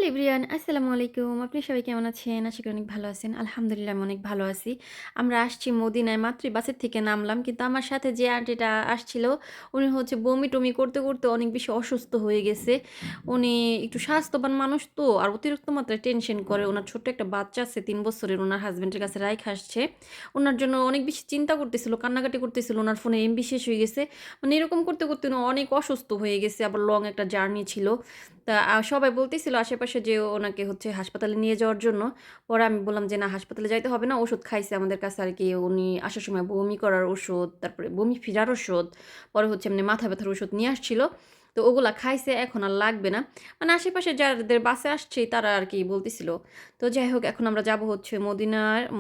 Everyone আসসালামু আলাইকুম। আপনি সবাই কেমন আছেন? আশা করি অনেক ভালো আছেন। আলহামদুলিল্লাহ আমি অনেক ভালো আছি। আমরা আসছি মদিনায় মাত্রই বাসের থেকে নামলাম। কিন্তু আমার সাথে যে আন্টিটা আসছিল উনি হচ্ছে বমি-টমি করতে, করতে অনেক বেশি অসুস্থ হয়ে গেছে। উনি একটু স্বাস্থ্যবান মানুষ তো আর অতিরিক্ত মাত্রায় টেনশন করে। উনার ছোট্ট একটা বাচ্চা আছে ৩ বছরের উনার হাসব্যান্ডের কাছে রাইখা আসছে। উনার জন্য অনেক বেশি চিন্তা করতেছিল, কান্নাকাটি করতেছিল। উনার ফোনে এমবি শেষ হয়ে গেছে। মানে এরকম করতে, করতে উনি অনেক অসুস্থ হয়ে গেছে। আবার লং একটা জার্নি ছিল। তা সবাই বলতেছিল আশেপাশে যে ওনাকে হচ্ছে হাসপাতালে নিয়ে যাওয়ার জন্য। পরে আমি বললাম যে, "না হাসপাতালে যাইতে হবে না। ওষুধ খাইছে আমাদের কাছে আরকি উনি আসার সময় বমি করার ওষুধ, তারপরে বমি ফিরার ওষুধ, পরে হচ্ছে এমনি মাথা ব্যথার ওষুধ নিয়ে আসছিল। তো ওগুলা খাইছে, এখন আর লাগবে না।" মানে আশেপাশে যাদের বাসে আসছে তারা আরকি বলতেছিল। তো যাই হোক এখন আমরা যাবো হচ্ছে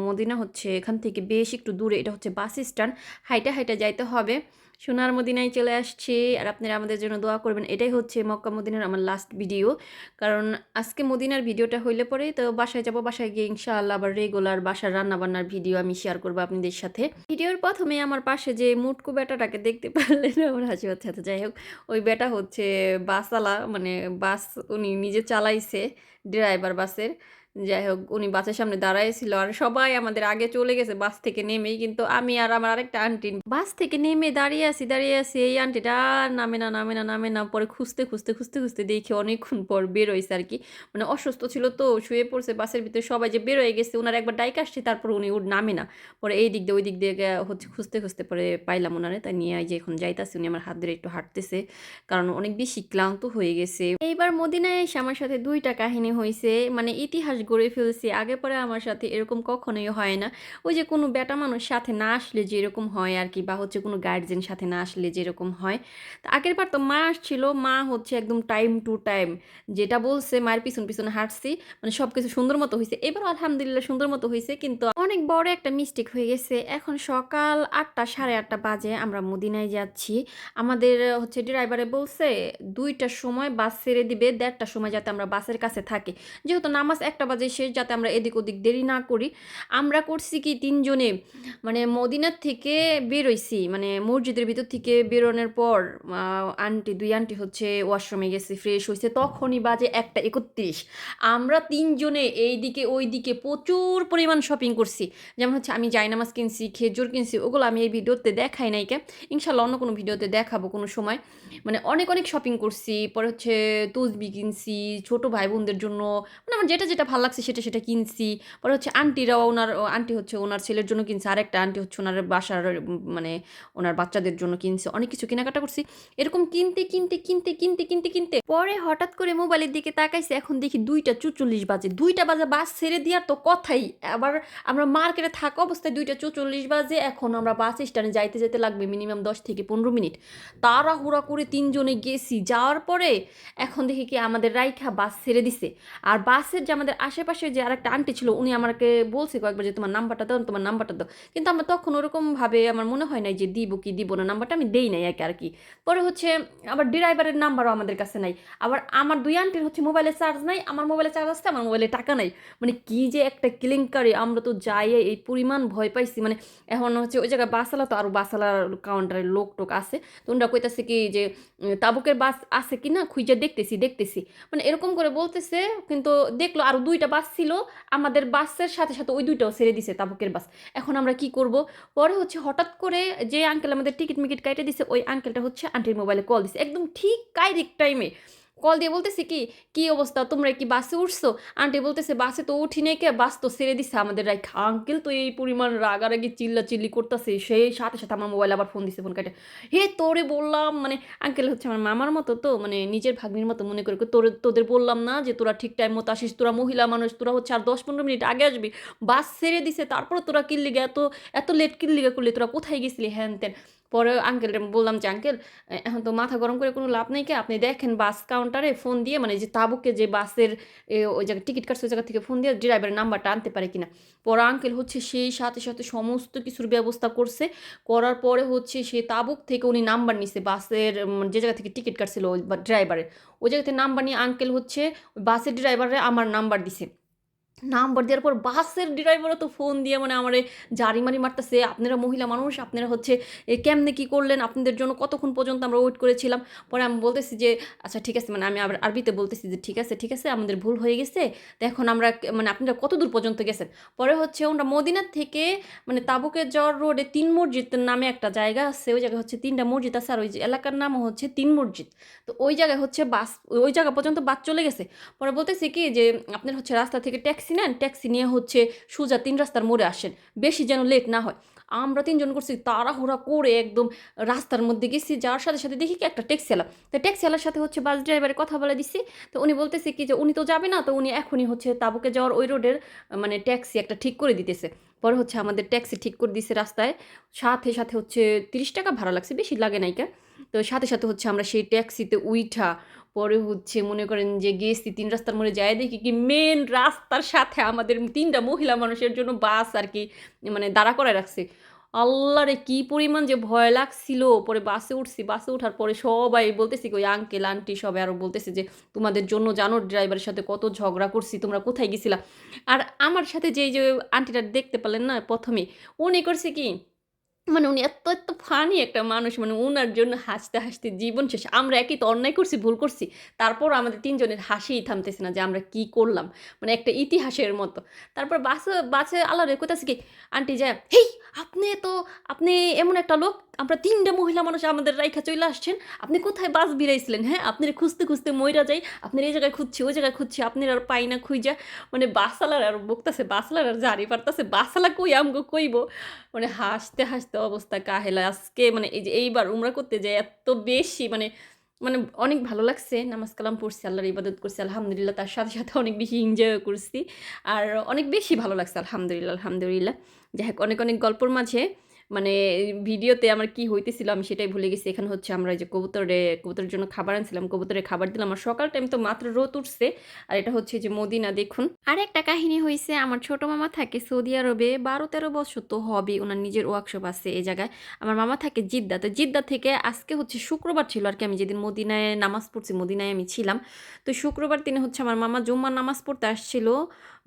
মদিনা হচ্ছে এখান থেকে বেশ একটু দূরে। এটা হচ্ছে বাস স্ট্যান্ড। হাইটা, হাইটা যাইতে হবে। সোনার মদিনায় চলে আসছি। আর আপনারা আমাদের জন্য দোয়া করবেন। এটাই হচ্ছে মক্কা মদিনার আমার লাস্ট ভিডিও। কারণ আজকে মদিনার ভিডিওটা হইলে পরে তো বাসায় যাব। বাসায় গিয়ে ইনশাআল্লাহ আবার রেগুলার বাসার রান্নাবান্নার ভিডিও আমি শেয়ার করব আপনাদের সাথে। ভিডিওর ১ম এ আমার পাশে যে মুটকু ব্যাটাটাকে দেখতে পারলেন আমার হাসি পাচ্ছে। আচ্ছা যাই হোক, ওই ব্যাটা হচ্ছে বাসওয়ালা মানে বাস উনি নিজে চালাইছে, ড্রাইভার বাসের। যাই হোক উনি বাসের সামনে দাঁড়ায় ছিল আর সবাই আমাদের আগে চলে গেছে বাস থেকে নেমেই। কিন্তু আমি আর আমার আরেকটা আন্টি বাস থেকে নেমে দাঁড়িয়ে আছি। এই আন্টিটা আর নামে না, নামে না, নামে না। পরে খুঁজতে দেখি অনেকক্ষণ পর বের হইছে আরকি। মানে অসুস্থ ছিল তো শুয়ে পড়ছে বাসের ভিতরে সবাই যে বের হয়ে গেছে উনার একবার ডাইকা আসছে তারপর উনি নামে না। পরে এই দিক দিয়ে ওই দিক দিয়ে হচ্ছে খুঁজতে পরে পাইলাম উনারে। তাই নিয়ে এই যে এখন যাইতাছি। উনি আমার হাত ধরে একটু হাঁটতেছে। কারণ অনেক বেশি ক্লান্ত হয়ে গেছে। এইবার মদিনায় এসে আমার সাথে ২ টা কাহিনী হইছে। মানে ইতিহাস গড়ে ফেলছি। আগে পরে আমার সাথে এরকম কখনোই হয় না। ওই যে কোনো ব্যাটা মানুষ সাথে না আসলে যেরকম হয় আরকি বা হচ্ছে কোনো গার্ডিয়ান সাথে না আসলে যেরকম হয়। তো আগের বার তো মা আসছিল। মা হচ্ছে একদম টাইম টু টাইম যেটা বলছে মায়ের পিছনে হাঁটছি। মানে সবকিছু সুন্দর মতো হইছে। এবারও আলহামদুলিল্লাহ সুন্দর মতো হইছে। কিন্তু অনেক বড় একটা মিস্টেক হয়ে গেছে। এখন সকাল ৮ঃ০০ ৮:৩০ বাজে আমরা মদিনায় যাচ্ছি। আমাদের হচ্ছে ড্রাইভারে বলছে ২ টার সময় বাস ছেড়ে দিবে, ১:৩০ টার সময় যাতে আমরা বাসের কাছে থাকি। যেহেতু নামাজ ১টা বাজে শেষ যাতে আমরা এদিক ওদিক দেরি না করি। আমরা করছি কি ৩ জনে মানে মদিনার থেকে বেরোইছি। মানে মসজিদের ভিতর থেকে বেরোনোর পর আ ২ আন্টি হচ্ছে ওয়াশরুমে গেছে, ফ্রেশ হইছে। তখনই বাজে ১টা ৩১। আমরা ৩ জনে এইদিকে ওইদিকে প্রচুর পরিমাণ শপিং করছি। যেমন হচ্ছে আমি জায়নামাজ কিনছি, খেজুর কিনছি। ওগুলো আমি এই ভিডিওতে দেখাই নাইকা। ইনশাআল্লাহ অন্য কোনো ভিডিওতে দেখাবো কোনো সময়। মানে অনেক শপিং করছি। পরে হচ্ছে তসবি কিনছি, ছোট ভাই-বোনদের জন্য মানে আমার যেটা ভাল লাগছে সেটা কিনছি। পরে হচ্ছে আন্টিরাও আন্টি হচ্ছে উনার ছেলের জন্য কিনছে। আরেকটা আন্টি হচ্ছে উনার বাসার মানে উনার বাচ্চাদের জন্য কিনছে। অনেক কিছু কেনাকাটা করছি। এরকম কিনতে পরে হঠাৎ করে মোবাইলের দিকে তাকাইছি। এখন দেখি ২টা ৪৪ বাজে। ২টা বাজে বাস ছেড়ে দেওয়ার তো কথাই। আবার আমরা মার্কেটে থাকা অবস্থায় ২টা ৪৪ বাজে। এখন আমরা বাস স্ট্যান্ডে যাইতে লাগবে মিনিমাম ১০ থেকে ১৫ মিনিট। তাড়াহুড়া করে ৩ জনে গেছি। যাওয়ার পরে এখন দেখি কি আমাদের রাইখা বাস ছেড়ে দিছে। আর বাসের যে আমাদের আশেপাশে যে আরেকটা আন্টি ছিল উনি আমাকে বলছে কয়েকবার যে, "তোমার নাম্বারটা দাও, তোমার নাম্বারটা দাও।" কিন্তু আমার তখন ওরকমভাবে আমার মনে হয় নাই যে দিব কি দিব না। নাম্বারটা আমি দেই নাই একে আরকি। পরে হচ্ছে আবার ড্রাইভারের নাম্বারও আমাদের কাছে নাই। আবার আমার ২ আন্টির হচ্ছে মোবাইলে চার্জ নাই। আমার মোবাইলে চার্জ আছে, আমার মোবাইলে টাকা নাই। মানে কি যে একটা কেলেঙ্কারি! আমরা তো যাইয়ে এই পরিমাণ ভয় পাইছি। মানে এখন হচ্ছে ওই জায়গায় বাসআলা তো আরো বাসআলার কাউন্টারে লোক-টোক আছে। তো উনারা কইতাছে কি যে, তাবুকের বাস আছে কিনা খুইজা দেখতেছি। মানে এরকম করে বলতেছে কিন্তু দেখলো আরো ২ টা বাস ছিল। আমাদের বাসের সাথে ওই ২ টাও ছেড়ে দিছে তাবুকের বাস। এখন আমরা কি করব? পরে হচ্ছে হঠাৎ করে যে আঙ্কেল আমাদের টিকিট-মিকিট কাইটে দিছে ওই আঙ্কেলটা হচ্ছে আন্টির মোবাইলে কল দিছে। একদম ঠিক কাইরেক্ট টাইমে। কল দিয়ে বলতেছে কি, "কি অবস্থা? তোমরা কি বাসে উঠছো?" আন্টি বলতেছে, "বাসে তো উঠি নাই কে, বাস তো ছেড়ে দিছে আমাদের রাইখা।" আঙ্কেল তো এই পরিমাণ রাগারাগি চিল্লাচিল্লি করতাছে। সেই সাথে আমার মোবাইলে আবার ফোন দিছে ফোন কাইটে। "হে তোরে বললাম" মানে আঙ্কেল হচ্ছে আমার মামার মতো তো মানে নিজের ভাগ্নির মতো মনে করে, তোদের বললাম না যে তোরা ঠিক টাইম মতো আসিস, তোরা মহিলা মানুষ, তোরা হচ্ছে আর ১০-১৫ মিনিট আগে আসবি। বাস ছেড়ে দিছে তারপরেও তোরা কি লিগা এত লেট কি লিগা করলি? তোরা কোথায় গেছিলি?" হ্যান-ত্যান। পরে আঙ্কেলরে বললাম যে, "আঙ্কেল এখন তো মাথা গরম করে কোনো লাভ নাই কে? আপনি দেখেন বাস কাউন্টারে ফোন দিয়ে মানে যে তাবুকে যে বাসের ওই জায়গায় টিকিট কাটছে ওই জায়গা থেকে ফোন দিয়ে ড্রাইভারের নাম্বারটা আনতে পারে কিনা?" পরে আঙ্কেল হচ্ছে সেই সাথে সমস্ত কিছুর ব্যবস্থা করছে। করার পরে হচ্ছে সে তাবুক থেকে উনি নাম্বার নিছে বাসের যে জায়গা থেকে টিকিট কাটছিল ওই ড্রাইভারের। ওই জায়গা থেকে নাম্বার নিয়ে আঙ্কেল হচ্ছে বাসের ড্রাইভারে আমার নাম্বার দিছে। নাম্বার দেওয়ার পর বাসের ড্রাইভারও তো ফোন দিয়ে মানে আমারে জারি-মারি মারতেছে। "আপনারা মহিলা মানুষ, আপনারা হচ্ছে কেমনে কি করলেন? আপনাদের জন্য কতক্ষণ পর্যন্ত আমরা ওয়েট করেছিলাম।" পরে আমি বলতেছি যে, "আচ্ছা ঠিক আছে।" মানে আমি আবার আরবিতে বলতেছি যে, ঠিক আছে, আমাদের ভুল হয়ে গেছে। তো এখন আমরা মানে আপনারা কতদূর পর্যন্ত গেছেন?" পরে হচ্ছে ওরা মদিনা থেকে মানে তাবুকের যাওয়ার রোডে ৩ মসজিদ নামে একটা জায়গা আছে। ওই জায়গায় হচ্ছে ৩ টা মসজিদ আছে। আর ওই যে এলাকার নামও হচ্ছে ৩ মসজিদ। তো ওই জায়গায় হচ্ছে ওই জায়গা পর্যন্ত বাস চলে গেছে। পরে বলতেছি কি যে, "আপনার হচ্ছে রাস্তা থেকে ট্যাক্সি নেন, ট্যাক্সি নিয়ে হচ্ছে সোজা ৩ রাস্তার মোড়ে আসেন। বেশি যেন লেট না হয়।" আমরা ৩ জন করছি তাড়াহুড়া করে একদম রাস্তার মধ্যে গেছি। যাওয়ার সাথে দেখি কি একটা ট্যাক্সিওয়ালা। তো ট্যাক্সিওয়ালার সাথে হচ্ছে বাস ড্রাইভারের কথা বলে দিছি। তো উনি বলতেছে কি যে, উনি তো যাবে না। তো উনি এখনই হচ্ছে তাবুকে যাওয়ার ওই রোডের মানে ট্যাক্সি একটা ঠিক করে দিতেছে। পরে হচ্ছে আমাদের ট্যাক্সি ঠিক করে দিছে রাস্তায়। সাথে হচ্ছে ৳৩০ ভাড়া লাগছে, বেশি লাগে নাইকা। তো সাথে হচ্ছে আমরা সেই ট্যাক্সিতে উইঠা পরে হচ্ছে মনে করেন যে গেছি ৩ রাস্তার মোড়ে যাইয়া দেখি কি মেইন রাস্তার সাথে আমাদের ৩ টা মহিলা মানুষের জন্য বাস আরকি মানে দাঁড়া করায় রাখছে। আল্লাহরে! কি পরিমাণ যে ভয় লাগছিল। পরে বাসে উঠছি। বাসে উঠার পরে সবাই বলতেছি কি ওই আঙ্কেল, আন্টি সবাই আরো বলতেছে যে, "তোমাদের জন্য জানো ড্রাইভারের সাথে কত ঝগড়া করছি। তোমরা কোথায় গেছিলা?" আর আমার সাথে যে আন্টিটা দেখতে পারলেন না ১ম এই, উনি করছে কি মানে উনি এত ফানি একটা মানুষ মানে উনার জন্য হাসতে জীবন শেষ। আমরা একই তো অন্যায় করছি, ভুল করছি। তারপরও আমাদের ৩ জনের হাসিই থামতেছে না যে আমরা কি করলাম। মানে একটা ইতিহাসের মতো। তারপর বাসে আল্লাহরে কইতাছি কি আন্টি যায়া, "হেই! আপনি এমন একটা লোক, আমরা ৩ টা মহিলা মানুষ আমাদের রাইখা চইলা আসছেন। আপনি কোথায় বাস ভিড়াইছিলেন, হ্যাঁ? আপনারে খুঁজতে মইরা যাই। আপনার এই জায়গায় খুঁজছি, ওই জায়গায় খুঁজছি। আপনারে আর পাই না খুইজা।" মানে বাসওয়ালার আর বকতাছে, বাসওয়ালার আর জারি পারতাছে। বাসওয়ালা কই আমগো কইব। মানে হাসতে অবস্থা কাহেলা। আজকে মানে এই যে এইবার উমরা করতে যেয়ে এত বেশি মানে মানে অনেক ভালো লাগছে। নামাজ কালাম পড়ছি, আল্লাহর ইবাদত করছি আলহামদুলিল্লাহ। তার সাথে অনেক বেশি এনজয়ও করছি। আর অনেক বেশি ভালো লাগছে আলহামদুলিল্লাহ। যাই হোক অনেক গল্পর মাঝে মানে ভিডিওতে আমার কি হইতেছিল আমি সেটাই ভুলে গেছি। এখানে হচ্ছে আমরা এই যে কবুতরের জন্য খাবার আনছিলাম। কবুতরের খাবার দিলাম। আর সকাল টাইম তো মাত্র রোদ উঠছে। আর এটা হচ্ছে যে মদিনা দেখুন। আরেকটা কাহিনী হইছে আমার ছোট মামা থাকে সৌদি আরবে ১২-১৩ বছর তো হবেই। উনার নিজের ওয়ার্কশপ আছে এই জায়গায়। আমার মামা থাকে জিদ্দা। তো জিদ্দা থেকে আজকে হচ্ছে শুক্রবার ছিল আরকি আমি যেদিন মদিনায় নামাজ পড়ছি, মদিনায় আমি ছিলাম। তো শুক্রবার দিনে হচ্ছে আমার মামা জুম্মার নামাজ পড়তে আসছিল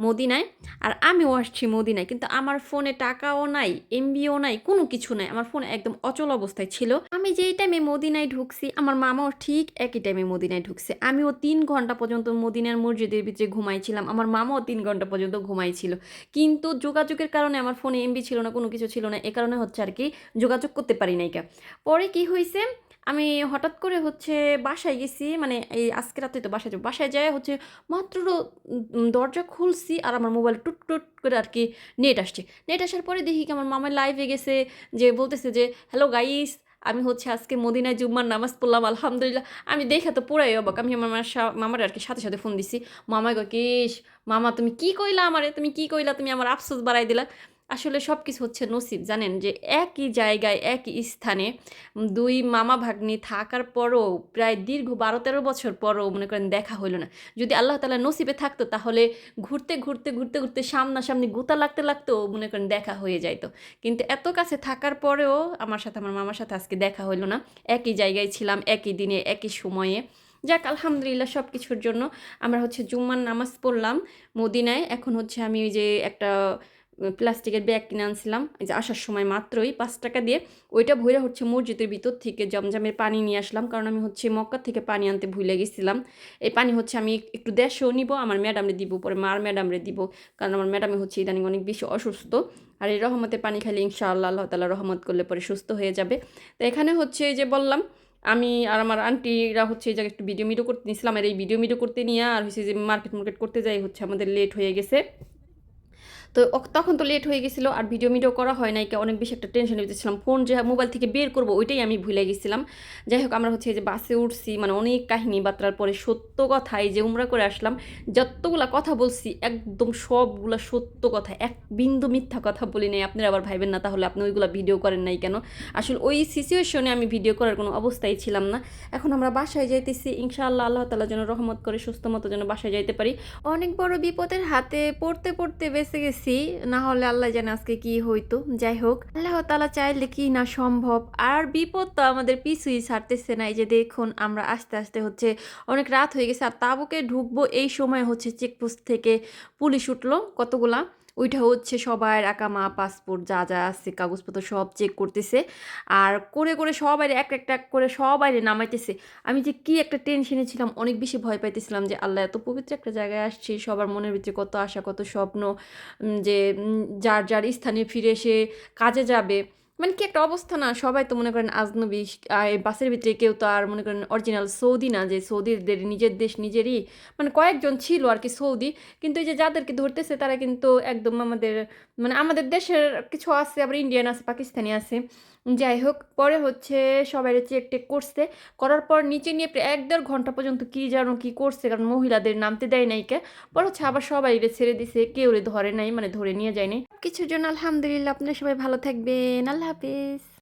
মদিনায়। আর আমিও আসছি মদিনায়। কিন্তু আমার ফোনে টাকাও নাই, এমবিও নাই, কোনো কিছু নাই। আমার ফোন একদম অচল অবস্থায় ছিল। আমি যেই টাইমে মদিনায় ঢুকছি, আমার মামাও ঠিক একই টাইমে মদিনায় ঢুকছে। আমিও ৩ ঘন্টা পর্যন্ত মদিনার মসজিদের ভিতরে ঘুমাইছিলাম। আমার মামাও ৩ ঘন্টা পর্যন্ত ঘুমাইছিল। কিন্তু যোগাযোগের কারণে আমার ফোনে এমবি ছিল না, কোনো কিছু ছিল না। এ কারণে হচ্ছে আরকি যোগাযোগ করতে পারি নাইকা। পরে কি হইছে, আমি হঠাৎ করে হচ্ছে বাসায় গেছি। মানে এই আজকে রাতে তো বাসায় যাবো। বাসায় যেয়ে হচ্ছে মাত্র দরজা খুলছি আর আমার মোবাইলে টুট করে আরকি নেট আসছে। নেট আসার পরে দেখি কি আমার মামা লাইভে গেছে যে বলতেছে যে, "হ্যালো গাইস, আমি হচ্ছে আজকে মদিনায় জুম্মার নামাজ পড়লাম আলহামদুলিল্লাহ।" আমি দেখে তো পুরাই অবাক। আমি আমার মামারে আরকি সাথে ফোন দিছি। মামা কয়, "কিস মামা তুমি কি কইলা আমারে? তুমি কি কইলা? তুমি আমার আফসোস বাড়াই দিলা।" আসলে সবকিছু হচ্ছে নসিব জানেন? যে একই জায়গায় একই স্থানে ২ মামা ভাগ্নি থাকার পরও প্রায় দীর্ঘ ১২-১৩ বছর পরও মনে করেন দেখা হইল না। যদি আল্লাহ তাআলার নসিবে থাকতো তাহলে ঘুরতে সামনাসামনি গুতা লাগতেও মনে করেন দেখা হয়ে যাইত। কিন্তু এত কাছে থাকার পরেও আমার মামার সাথে আজকে দেখা হইল না। একই জায়গায় ছিলাম, একই দিনে, একই সময়ে। যাক আলহামদুলিল্লাহ সবকিছুর জন্য আমরা হচ্ছে জুম্মার নামাজ পড়লাম মদিনায়। এখন হচ্ছে আমি ওই যে একটা প্লাস্টিকের ব্যাগ কিনে আনছিলাম এই যে আসার সময় মাত্রই ৳৫ দিয়ে। ওইটা ভইরা হচ্ছে মসজিদের ভিতর থেকে জমজমের পানি নিয়ে আসলাম। কারণ আমি হচ্ছে মক্কা থেকে পানি আনতে ভুলে গেছিলাম। এই পানি হচ্ছে আমি একটু দেশেও নিবো, আমার ম্যাডামরে দিব, পরে মার ম্যাডামরে দিব। কারণ আমার ম্যাডামে হচ্ছে ইদানিং অনেক বেশি অসুস্থ। আর এই রহমতের পানি খাইলে ইনশাআল্লাহ আল্লাহ তাআলা রহমত করলে পরে সুস্থ হয়ে যাবে। তো এখানে হচ্ছে এই যে বললাম, আমি আর আমার আন্টিরা হচ্ছে এই জায়গায় একটু ভিডিও করতে নিছিলাম। আর এই ভিডিও করতে নিয়ে আর হচ্ছে যে মার্কেট করতে যাই হচ্ছে আমাদের লেট হয়ে গেছে। তো তখন তো লেট হয়ে গেছিলো আর ভিডিও করা হয় নাই। অনেক বেশি একটা টেনশনের ভিতরে ছিলাম। ফোন যে মোবাইল থেকে বের করব ওইটাই আমি ভুলে গেছিলাম। যাই হোক আমরা হচ্ছে এই যে বাসে উঠছি মানে অনেক কাহিনী বার্তার পরে সত্য কথা এই যে উমরা করে আসলাম। যতগুলা কথা বলছি একদম সবগুলা সত্য কথা। এক বিন্দু মিথ্যা কথা বলি নাই। আপনারা আবার ভাইবেন না তাহলে আপনি ওইগুলা ভিডিও করেন নাই কেন? আসলে ওই সিচুয়েশনে আমি ভিডিও করার কোনো অবস্থায় ছিলাম না। এখন আমরা বাসায় যাইতেছি। ইনশাআল্লাহ আল্লাহ তাআলা যেন রহমত করে সুস্থ মতো যেন বাসায় যাইতে পারি। অনেক বড় বিপদের হাতে পড়তে বেঁচে গেছি। করছি। না হলে আল্লাহ জানে আজকে কি হইতো। যাই হোক, আল্লাহ তাআলা চাইলে কি না সম্ভব। আর বিপদ তো আমাদের পিছুই ছাড়তেছে না। এই যে দেখুন আমরা আস্তে, আস্তে হচ্ছে অনেক রাত হয়ে গেছে। আর তাঁবুকে ঢুকবো এই সময় হচ্ছে চেকপোস্ট থেকে পুলিশ উঠলো কতগুলা। ওইটা হচ্ছে সবার আকামা, পাসপোর্ট যা আছে কাগজপত্র সব চেক করতেছে। আর করে সবাইরে একটা করে সবাইরে নামাইতেছে। আমি যে কি একটা টেনশনে ছিলাম, অনেক বেশি ভয় পাইতেছিলাম যে আল্লাহ এত পবিত্র একটা জায়গায় আসছি, সবার মনের ভিতরে কত আশা, কত স্বপ্ন যে যার স্থানে ফিরে এসে কাজে যাবে। মানে কি একটা অবস্থা না? সবাই তো মনে করেন আজনবি। এই বাসের ভিতরে কেউ তো আর মনে করেন অরিজিনাল সৌদি না, যে সৌদিদের নিজের দেশ নিজেরই। মানে কয়েকজন ছিল আরকি সৌদি। কিন্তু এই যে যাদেরকে ধরতেছে তারা কিন্তু একদম আমাদের, মানে আমাদের দেশের কিছু আছে, আবার ইন্ডিয়ান আছে, পাকিস্তানি আছে। যাই হোক, পরে হচ্ছে সবাইরে চেক-টেক করছে। করার পর নিচে নিয়ে প্রায় ১-১.৫ ঘন্টা পর্যন্ত কি যেন কি করছে, কারণ মহিলাদের নামতে দেয় নাইকা। পরে হচ্ছে আবার সবাইরে ছেড়ে দিছে, কেউরে ধরে নাই, মানে ধরে নিয়ে যায় নাই। কিছুর জন্য আলহামদুলিল্লাহ। আপনারা সবাই ভালো থাকবেন। আল্লাহ হাফেজ।